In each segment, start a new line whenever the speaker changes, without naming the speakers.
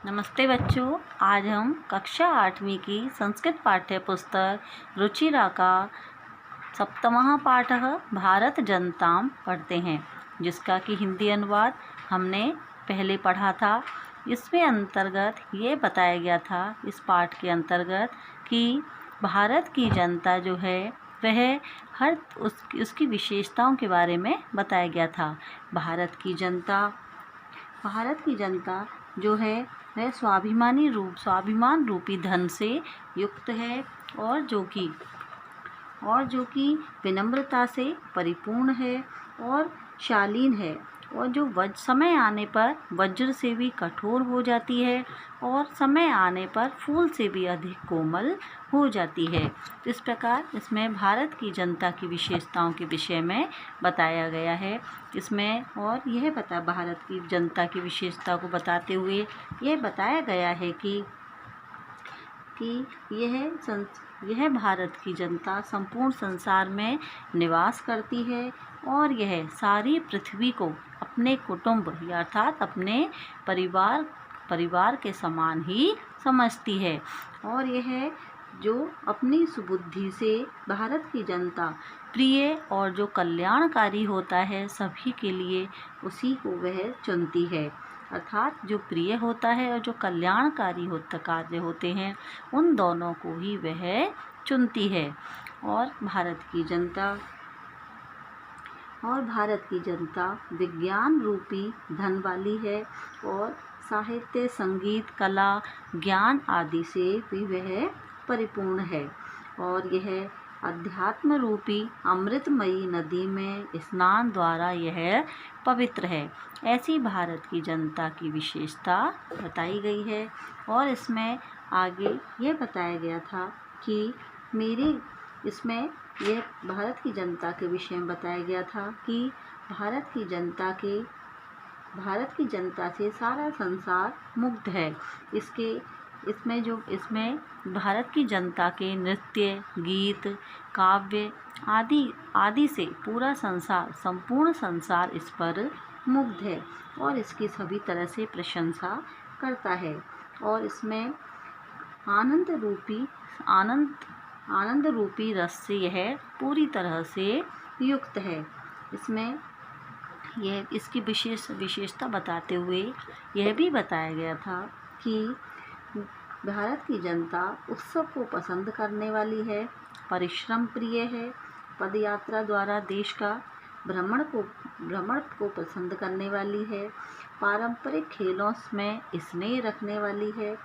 नमस्ते बच्चों, आज हम कक्षा 8वीं की संस्कृत पाठ्य पुस्तक रुचिरा का सप्तमः पाठः भारत जनताम पढ़ते हैं, जिसका कि हिंदी अनुवाद हमने पहले पढ़ा था। इसमें अंतर्गत ये बताया गया था, इस पाठ के अंतर्गत, कि भारत की जनता जो है वह उसकी विशेषताओं के बारे में बताया गया था। भारत की जनता जो है वह स्वाभिमान रूपी धन से युक्त है और जो कि विनम्रता से परिपूर्ण है और शालीन है, और जो समय आने पर वज्र से भी कठोर हो जाती है और समय आने पर फूल से भी अधिक कोमल हो जाती है। इस प्रकार इसमें भारत की जनता की विशेषताओं के विषय में बताया गया है। इसमें और यह भारत की जनता की विशेषता को बताते हुए यह बताया गया है कि यह भारत की जनता संपूर्ण संसार में निवास करती है और यह सारी पृथ्वी को अपने कुटुंब अर्थात अपने परिवार के समान ही समझती है, और यह जो अपनी सुबुद्धि से भारत की जनता प्रिय और जो कल्याणकारी होता है सभी के लिए, उसी को वह चुनती है। अर्थात जो प्रिय होता है और जो कल्याणकारी कार्य होते हैं, उन दोनों को ही वह चुनती है। और भारत की जनता विज्ञान रूपी धन वाली है और साहित्य, संगीत, कला, ज्ञान आदि से भी वह परिपूर्ण है, और यह अध्यात्म रूपी अमृतमयी नदी में स्नान द्वारा यह पवित्र है। ऐसी भारत की जनता की विशेषता बताई गई है। और इसमें आगे यह बताया गया था कि इसमें यह भारत की जनता के विषय में बताया गया था कि भारत की जनता से सारा संसार मुग्ध है। इसमें भारत की जनता के नृत्य, गीत, काव्य आदि से संपूर्ण संसार इस पर मुग्ध है और इसकी सभी तरह से प्रशंसा करता है। और इसमें आनंद रूपी रस से यह पूरी तरह से युक्त है। इसमें यह इसकी विशेषता बताते हुए यह भी बताया गया था कि भारत की जनता उत्सव को पसंद करने वाली है, परिश्रम प्रिय है, पदयात्रा द्वारा देश का भ्रमण को पसंद करने वाली है, पारंपरिक खेलों में स्नेह रखने वाली है,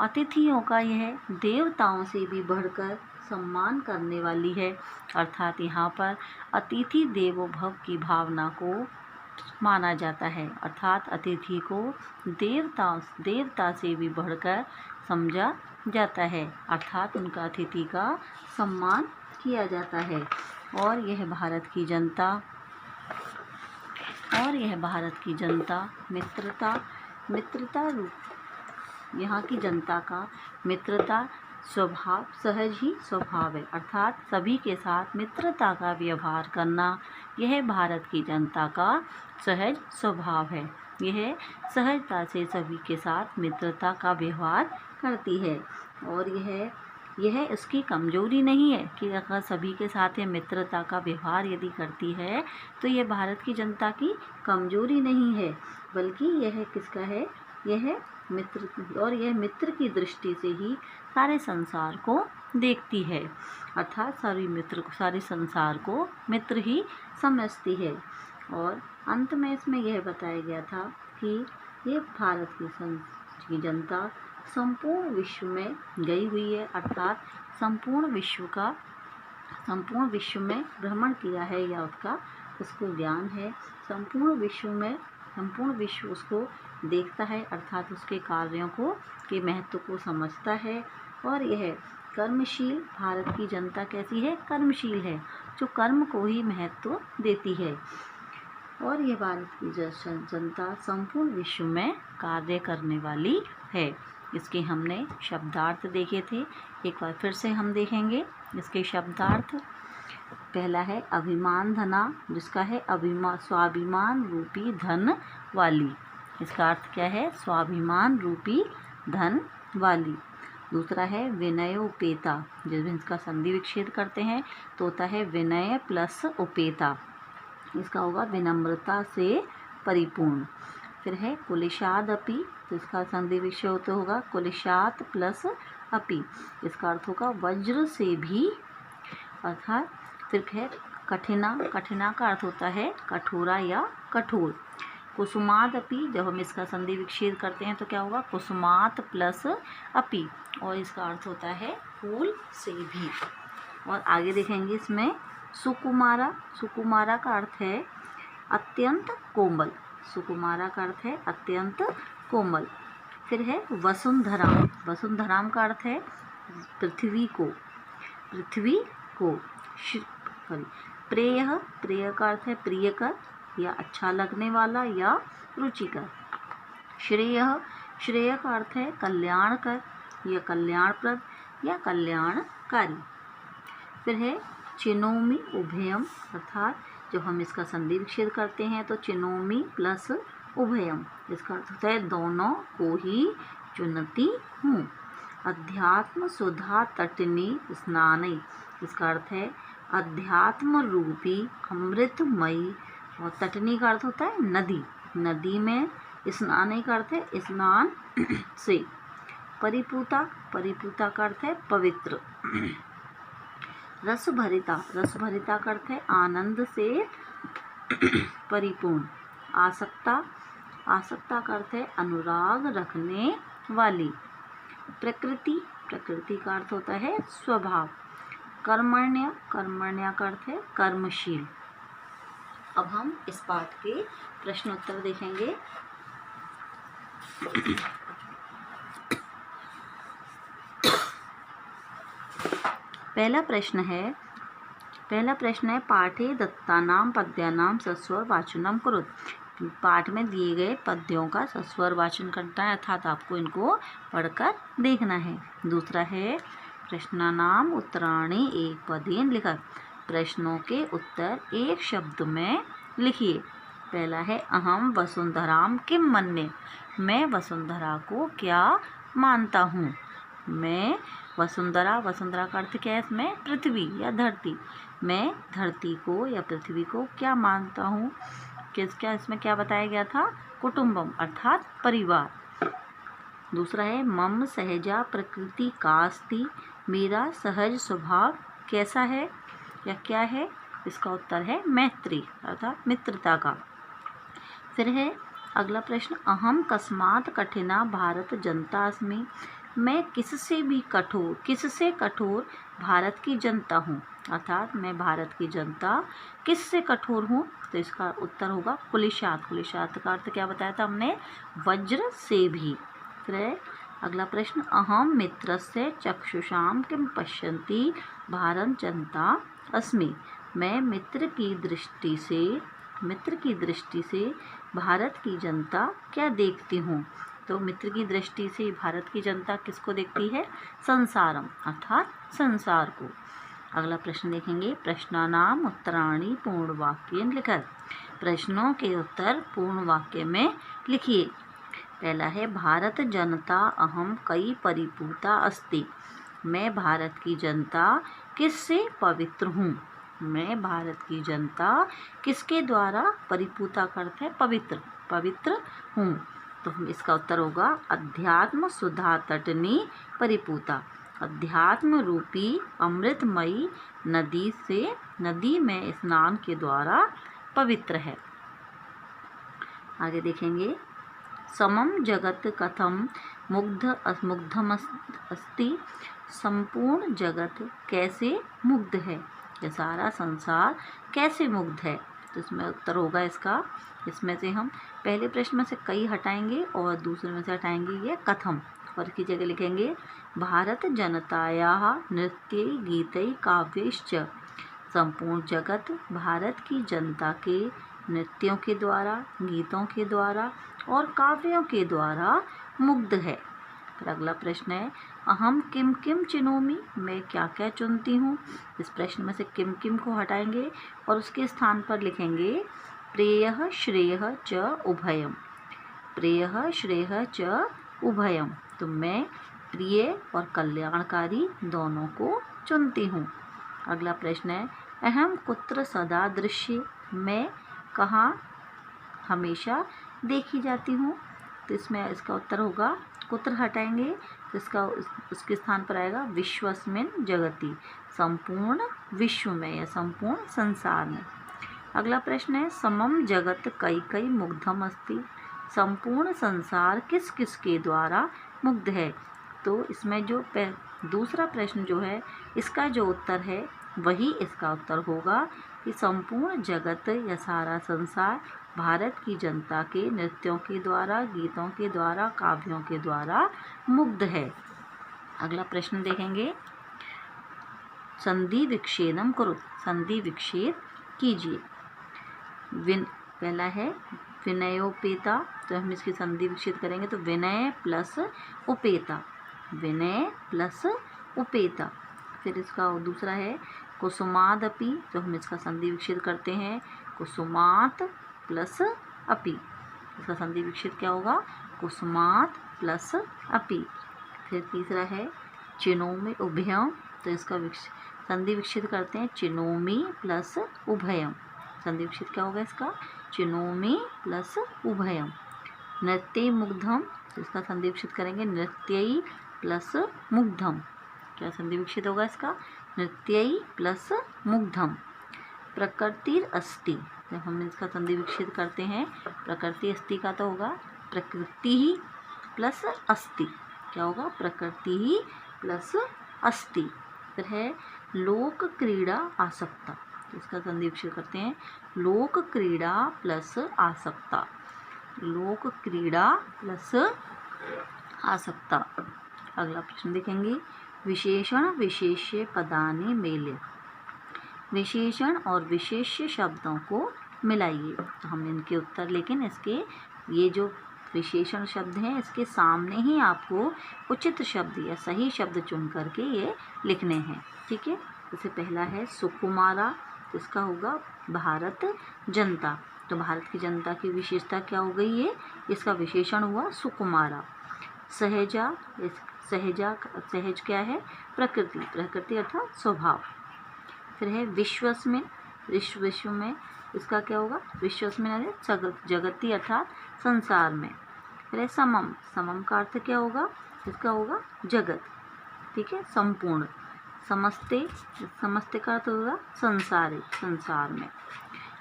अतिथियों का यह देवताओं से भी बढ़कर सम्मान करने वाली है। अर्थात यहाँ पर अतिथि देवो भव की भावना को माना जाता है, अर्थात अतिथि को देवता से भी बढ़कर समझा जाता है, अर्थात उनका अतिथि का सम्मान किया जाता है। और यह भारत की जनता मित्रता रूप, यहाँ की जनता का मित्रता स्वभाव सहज ही स्वभाव है, अर्थात सभी के साथ मित्रता का व्यवहार करना यह भारत की जनता का सहज स्वभाव है। यह सहजता से सभी के साथ मित्रता का व्यवहार करती है, और यह इसकी कमजोरी नहीं है कि अगर सभी के साथ ये मित्रता का व्यवहार यदि करती है तो यह भारत की जनता की कमजोरी नहीं है, बल्कि यह किसका है, यह मित्र की दृष्टि से ही सारे संसार को देखती है, अर्थात सारे संसार को मित्र ही समझती है। और अंत में इसमें यह बताया गया था कि ये भारत की जनता संपूर्ण विश्व में गई हुई है, अर्थात संपूर्ण विश्व में भ्रमण किया है या उसको ज्ञान है। संपूर्ण विश्व उसको देखता है, अर्थात उसके कार्यों के महत्व को समझता है। और यह कर्मशील, भारत की जनता कैसी है, कर्मशील है, जो कर्म को ही महत्व देती है। और यह भारत की जनता संपूर्ण विश्व में कार्य करने वाली है। इसके हमने शब्दार्थ देखे थे, एक बार फिर से हम देखेंगे इसके शब्दार्थ। पहला है अभिमान धना, जिसका है स्वाभिमान रूपी धन वाली, इसका अर्थ क्या है? स्वाभिमान रूपी धन वाली। दूसरा है विनयोपेता, जब इसका संधि विच्छेद करते हैं तो होता है विनय प्लस उपेता, इसका होगा विनम्रता से परिपूर्ण। फिर है कुलिशादपि, तो इसका संधि विच्छेद होगा कुलिशात प्लस अपि, इसका अर्थ होगा वज्र से भी, अर्थात। फिर है कठिना, कठिना का अर्थ होता है कठोरा या कठोर। कुसुमादपि, जब हम इसका संधि विच्छेद करते हैं तो क्या होगा? कुसुमात प्लस अपि, और इसका अर्थ होता है फूल से भी। और आगे देखेंगे इसमें सुकुमारा, सुकुमारा का अर्थ है अत्यंत कोमल, सुकुमारा का अर्थ है अत्यंत कोमल। फिर है वसुंधराम, वसुंधराम का अर्थ है पृथ्वी को, पृथ्वी को। प्रेय, प्रेय का अर्थ है प्रियकर या अच्छा लगने वाला या रुचिकर। श्रेय, श्रेय का अर्थ है कल्याणकर या कल्याणप्रद या कल्याणकारी। फिर है चिनोमि उभयम, अर्थात जब हम इसका संधि विच्छेद करते हैं तो चिनोमि प्लस उभयम, इसका अर्थ होता है दोनों को ही चुनती हूँ। अध्यात्म सुधा तटनी स्नानई, इसका अर्थ है अध्यात्म रूपी अमृतमयी, और तटनी का अर्थ होता है नदी, नदी में स्नान का अर्थ है स्नान से। परिपूता, परिपूता का अर्थ है पवित्र। रसभरिता, रसभरिता का अर्थ है आनंद से परिपूर्ण। आसक्ता, आसक्ता का अर्थ है अनुराग रखने वाली। प्रकृति, प्रकृति का अर्थ होता है स्वभाव। कर्मण्य, कर्मण्य का अर्थ है कर्मशील। अब हम इस पाठ के प्रश्नोत्तर देखेंगे। पहला प्रश्न है पाठे दत्तानां पद्यानां सस्वर वाचनम करो। पाठ में दिए गए पद्यों का सस्वर वाचन करना है, अर्थात आपको इनको पढ़कर देखना है। दूसरा है प्रश्नानाम उत्तराणि एक पदेन लिखा, प्रश्नों के उत्तर एक शब्द में लिखिए। पहला है अहम वसुंधराम किम मन्ये, मैं वसुंधरा को क्या मानता हूँ। मैं वसुंधरा, वसुंधरा का अर्थ क्या है इसमें? पृथ्वी या धरती। मैं धरती को या पृथ्वी को क्या मानता हूँ। क्या इसमें क्या बताया गया था? कुटुंबम अर्थात परिवार। दूसरा है मम सहजा प्रकृति कास्ति, मेरा सहज स्वभाव कैसा है या क्या है। इसका उत्तर है मैत्री अर्थात मित्रता का। फिर है अगला प्रश्न अहम कस्मात् कठिना भारत जनता अस्मि, मैं किससे कठोर भारत की जनता हूँ, अर्थात मैं भारत की जनता किससे कठोर हूँ। तो इसका उत्तर होगा कुलिशात, कुलिशात का अर्थ क्या बताया था हमने? वज्र से भी। फिर अगला प्रश्न अहम मित्रस्य चक्षुषां किं पश्यन्ति भारत जनता अस्मि, मैं मित्र की दृष्टि से भारत की जनता क्या देखती हूँ। तो मित्र की दृष्टि से भारत की जनता किसको देखती है? संसारम अर्थात संसार को। अगला प्रश्न देखेंगे प्रश्नानाम उत्तराणि पूर्ण वाक्येन लिखत, प्रश्नों के उत्तर पूर्ण वाक्य में लिखिए। पहला है भारत जनता अहम कई परिपूता अस्ति, मैं भारत की जनता किससे पवित्र हूँ। मैं भारत की जनता किसके द्वारा, परिपूता का अर्थ है पवित्र, पवित्र हूँ। तो हम इसका उत्तर होगा अध्यात्म सुधा तटनी परिपूता, अध्यात्म रूपी अमृतमयी नदी में स्नान के द्वारा पवित्र है। आगे देखेंगे समम जगत कथम मुग्धमस्ति, संपूर्ण जगत कैसे मुग्ध है, ये सारा संसार कैसे मुग्ध है। तो इसमें उत्तर होगा इसका, इसमें से हम पहले प्रश्न में से कई हटाएंगे और दूसरे में से हटाएंगे ये कथम, और की जगह लिखेंगे भारत जनतायाः नृत्यै गीतै काव्यैश्च, संपूर्ण जगत भारत की जनता के नृत्यों के द्वारा, गीतों के द्वारा और काव्यों के द्वारा मुग्ध है। फिर अगला प्रश्न है अहम किम किम चिनोमी, मैं क्या क्या चुनती हूँ। इस प्रश्न में से किम किम को हटाएंगे और उसके स्थान पर लिखेंगे प्रेयः श्रेयः च उभयम, प्रियः श्रेयः च उभयम, तो मैं प्रिय और कल्याणकारी दोनों को चुनती हूँ। अगला प्रश्न है अहम कुत्र सदा दृश्य, मैं कहाँ हमेशा देखी जाती हूँ। तो इसमें इसका उत्तर होगा, कुत्र हटाएंगे तो इसका उसके स्थान पर आएगा विश्वस्मिन जगति, संपूर्ण विश्व में या संपूर्ण संसार में। अगला प्रश्न है समम जगत कई कई मुग्धम अस्ति, संपूर्ण संसार किस किस के द्वारा मुग्ध है। तो इसमें जो दूसरा प्रश्न जो है इसका जो उत्तर है वही इसका उत्तर होगा कि संपूर्ण जगत या सारा संसार भारत की जनता के नृत्यों के द्वारा, गीतों के द्वारा, काव्यों के द्वारा मुग्ध है। अगला प्रश्न देखेंगे संधि विच्छेदम करो, संधि विच्छेद कीजिए। पहला है विनयोपेता, तो हम इसकी संधि विच्छेद करेंगे तो विनय प्लस उपेता, विनय प्लस उपेता। फिर इसका दूसरा है कुसुमादपि, तो हम इसका संधि विच्छेद करते हैं कुसुमात प्लस अपि, इसका संधि विच्छेद क्या होगा कुसुमात प्लस अपि। फिर तीसरा है चिनोमि उभयम, तो इसका संधि विच्छेद करते हैं चिनोमि प्लस उभयम, संधि विच्छेद क्या होगा इसका चिनोमि प्लस उभयम। नृत्य मुग्धम, इसका संधि विच्छेद करेंगे नृत्यई प्लस मुग्धम, क्या संधि विच्छेद होगा इसका नृत्यई प्लस मुग्धम। प्रकृतिर अस्ति, जब हम इसका संधि विच्छेद करते हैं प्रकृति अस्ति का तो होगा प्रकृति ही प्लस अस्ति, क्या होगा प्रकृति ही प्लस अस्ति। फिर है लोक क्रीड़ा आसक्ता, तो इसका संधि विच्छेद करते हैं लोक क्रीड़ा प्लस आसक्ता, लोक क्रीड़ा प्लस आसक्ता। अगला प्रश्न देखेंगे विशेषण विशेष्य पदानि मेल्य, विशेषण और विशेष्य शब्दों को मिलाइए। तो हम इनके उत्तर, लेकिन इसके ये जो विशेषण शब्द हैं इसके सामने ही आपको उचित शब्द या सही शब्द चुन करके ये लिखने हैं, ठीक है। जैसे पहला है सुकुमारा, तो इसका होगा भारत जनता, तो भारत की जनता की विशेषता क्या हो गई है, इसका विशेषण हुआ सुकुमारा। सहजा, सहज क्या है प्रकृति, प्रकृति अर्थात स्वभाव। फिर है विश्वस्मिन, विश्व में इसका क्या होगा विश्वस्मिन जगति अर्थात संसार में। फिर है समम, समम का अर्थ क्या होगा इसका होगा जगत, ठीक है संपूर्ण। समस्ते, समस्ते का अर्थ होगा संसारे, संसार में।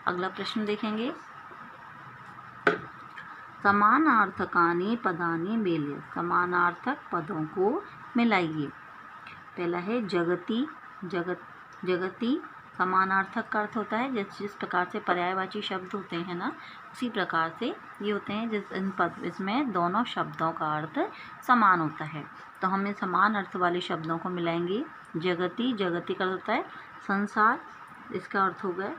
अगला प्रश्न देखेंगे समानार्थकानि पदानि मेल्य, समानार्थक पदों को मिलाइए। पहला है जगति, जगति समानार्थक का अर्थ होता है जिस प्रकार से पर्यायवाची शब्द होते हैं ना, उसी प्रकार से ये होते हैं इसमें दोनों शब्दों का अर्थ समान होता है। तो हम इन समान अर्थ वाले शब्दों को मिलाएंगे। जगति, जगति का अर्थ होता है संसार, इसका अर्थ होगा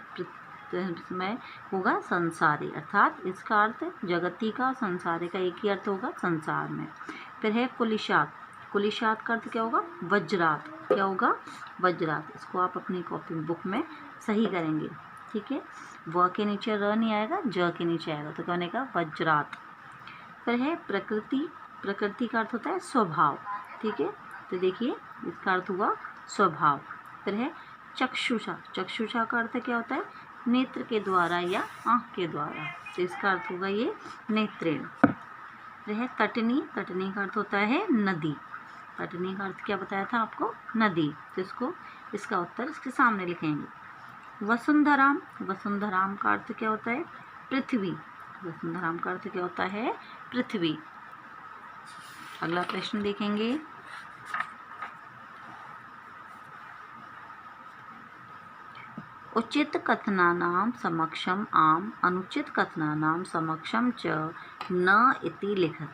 इसमें होगा संसारी, अर्थात इसका अर्थ जगति का संसारी का एक ही अर्थ होगा संसार में। फिर है कुलिशात, कुलिशात का अर्थ क्या होगा वज्रात, क्या होगा वज्रात। इसको आप अपनी कॉपी बुक में सही करेंगे, ठीक है। व के नीचे र नहीं आएगा, ज के नीचे आएगा, तो क्या बनेगा वज्रात। फिर है प्रकृति, प्रकृति का अर्थ होता है स्वभाव, ठीक है। तो देखिए इसका अर्थ हुआ स्वभाव। फिर है चक्षुषा, चक्षुषा का अर्थ क्या होता है नेत्र के द्वारा या आँख के द्वारा, तो इसका अर्थ होगा ये नेत्रेण। फिर है तटनी, तटनी का अर्थ होता है नदी, तटनी का अर्थ क्या बताया था आपको नदी, तो इसको इसका उत्तर इसके सामने लिखेंगे। वसुंधराम, वसुंधराम का अर्थ क्या होता है पृथ्वी, वसुंधराम का अर्थ क्या होता है पृथ्वी। अगला प्रश्न देखेंगे उचित कथनानां समक्षम आम, अनुचित कथनानां समक्षम च न इति लिखत,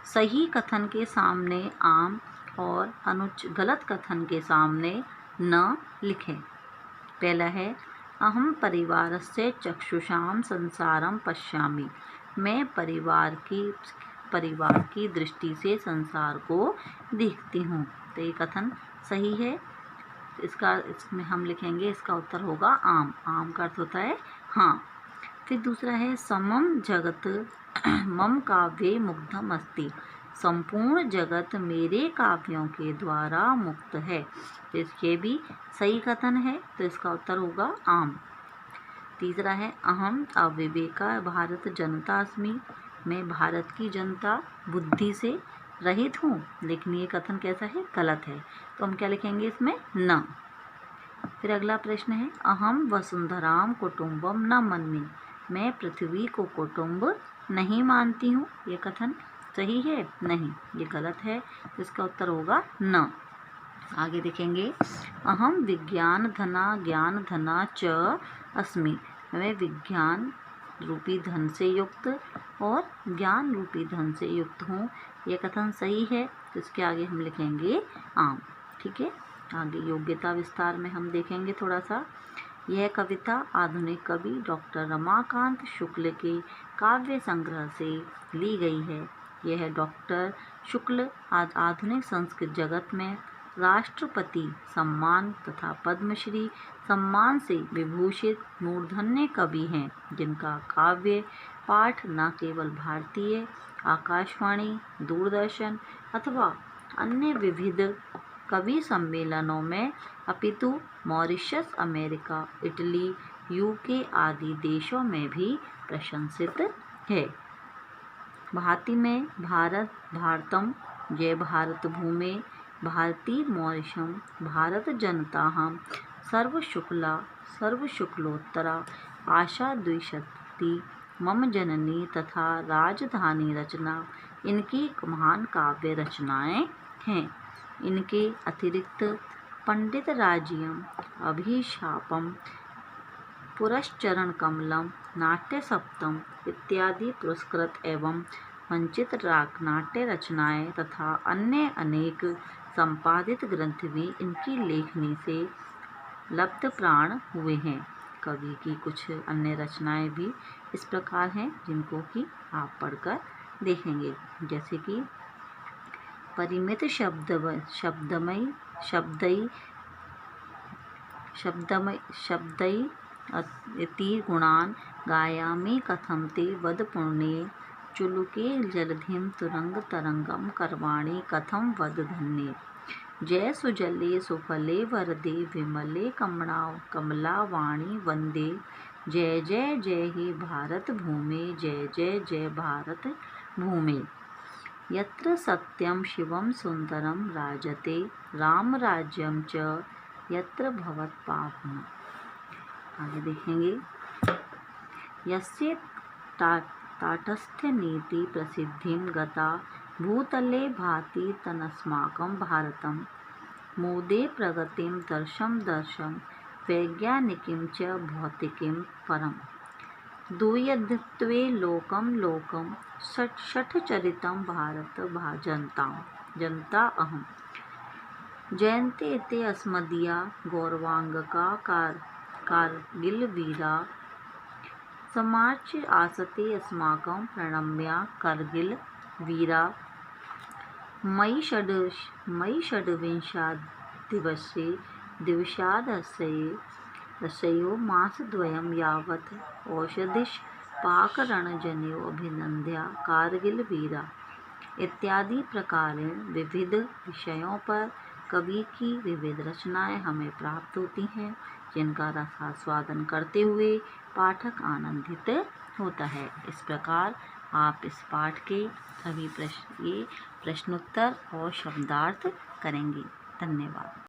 सही कथन के सामने आम और गलत कथन के सामने न लिखें। पहला है अहम परिवारस्य चक्षुषां संसारम पश्यामि, मैं परिवार की दृष्टि से संसार को देखती हूँ, तो ये कथन सही है। इसमें हम लिखेंगे इसका उत्तर होगा आम, आम का अर्थ होता है हाँ। फिर दूसरा है समम जगत मम काव्ये मुग्धम अस्ति, संपूर्ण जगत मेरे काव्यों के द्वारा मुक्त है। तो ये भी सही कथन है, तो इसका उत्तर होगा आम। तीसरा है अहम अविवेका भारत जनता अस्मि, मैं भारत की जनता बुद्धि से रहित हूँ। लेकिन ये कथन कैसा है? गलत है। तो हम क्या लिखेंगे इसमें? न। फिर अगला प्रश्न है अहम वसुंधराम कुटुम्बम न मन्ये, मैं पृथ्वी को कुटुंब नहीं मानती हूँ। ये कथन सही है? नहीं, ये गलत है। तो इसका उत्तर होगा न। आगे देखेंगे अहम विज्ञान धना ज्ञान धना च अस्मि, मैं विज्ञान रूपी धन से युक्त और ज्ञान रूपी धन से युक्त हूँ। यह कथन सही है, तो इसके आगे हम लिखेंगे आम। ठीक है। आगे योग्यता विस्तार में हम देखेंगे थोड़ा सा। यह कविता आधुनिक कवि डॉक्टर रमाकांत शुक्ल के काव्य संग्रह से ली गई है। यह डॉक्टर शुक्ल आधुनिक संस्कृत जगत में राष्ट्रपति सम्मान तथा पद्मश्री सम्मान से विभूषित मूर्धन्य कवि हैं, जिनका काव्य पाठ न केवल भारतीय आकाशवाणी, दूरदर्शन अथवा अन्य विविध कवि सम्मेलनों में अपितु मॉरिशस, अमेरिका, इटली, यूके आदि देशों में भी प्रशंसित है। भाति में भारत भारतम, जय भारत भूमे, भारती मॉरिशम, भारत जनताहम, सर्वशुक्ला सर्वशुक्लोत्तरा, आशा द्विशती, मम जननी तथा राजधानी रचना इनकी महान काव्य रचनाएं हैं। इनके अतिरिक्त पंडित राजियम, अभिशापम, पुरश्चरण कमलम, नाट्य सप्तम इत्यादि पुरस्कृत एवं वंचित राग नाट्य रचनाएं तथा अन्य अनेक संपादित ग्रंथ भी इनकी लेखनी से लब्ध प्राण हुए हैं। कवि की कुछ अन्य रचनाएं भी इस प्रकार हैं, जिनको कि आप पढ़कर देखेंगे। जैसे कि परिमित शब्दई अति गुणान गायामि कथम ते वद पुण्ये, चुलुके जलधिम तुरंग तरंगम करवाणी कथम वद धन्ये, जय सुजले सुफले वरदे विमले कमला वाणी वंदे, जय जय जय हे भारत भूमे, जय जय जय भारत भूमे, यत्र सत्यम शिवम सुंदरम राजते, राम राज्यम च यत्र भवत्पावनम्। आगे देखेंगे यस्य ताटस्थ्य नीति प्रसिद्धिं गता भूतले भाति तनस्माकं भारतम्, मोदे प्रगतिं दर्शं वैज्ञानिकीं च भौतिकीं परम्, द्वैधत्वे लोकं षट्चरितं भारत जनता अहम्, जयन्ते ते अस्मदीया गौरवांगका कारगिल वीरा, समार्च्य आसते अस्माकं प्रणम्या कारगिल वीरा, मयि षड्विंशादिवसादस्यो मासद्वयं यावत् औषधिष्पाकरणजन्यो अभिनन्द्या कारगिल वीरा इत्यादि प्रकारेण विविध विषयों पर कवि की विविध रचनाएं हमें प्राप्त होती हैं, जिनका रसास्वादन करते हुए पाठक आनंदित होता है। इस प्रकार आप इस पाठ के सभी प्रश्नोत्तर और शब्दार्थ करेंगे। धन्यवाद।